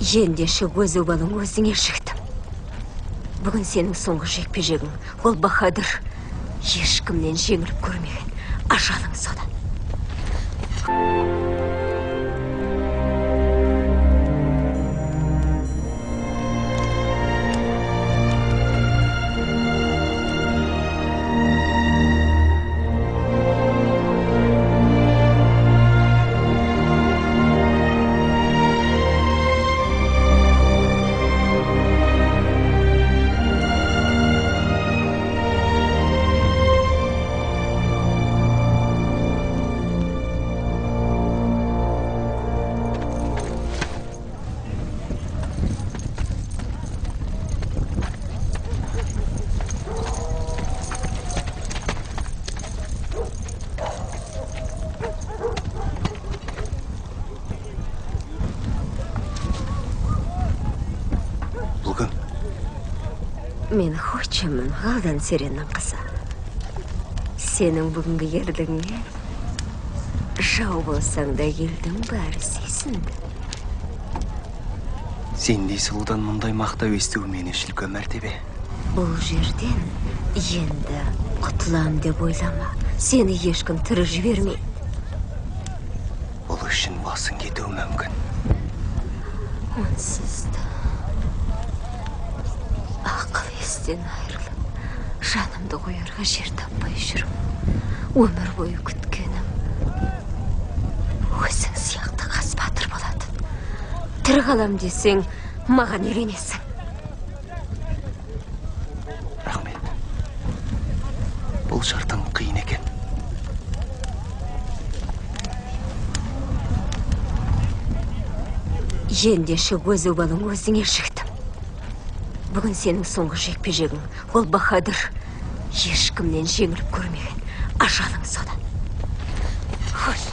Ендеше өз обалың өзіңе шықтым. Бүгін сенің соңғы жекпе-жегің, ол Бахадыр. Ешкімнен жеңіліп көрмеген ажалың содан. Мен хочамын ғалдан сереннің қызы. Сенің бүгінгі ерлігіңе жау болсаң да елдің бәрі сүйсінді. Сендей сұлудан мұндай мақтау есту мен үшін үлкен мәртебе. Бұл жерден енді құтылам деп ойлама. Сені ешкім тірі жібермейді. Бұл үшін басың кетуі мүмкін. Онсыз да ақыл естен айырылып, жанымды қоярға жер таппай жүрім. Өмір бойы күткенім өзің сияқты қас батыр болатын. Тірі қалам десең, маған үйленесің. Рахмет. Бұл шартың қиын екен. Ендеше өз обалың өзіңе шықтым. Бүгін сенің соңғы жекпе-жегің, ол Бахадыр. Ешкімнен жеңіліп көрмеген ажалың содан. Хош.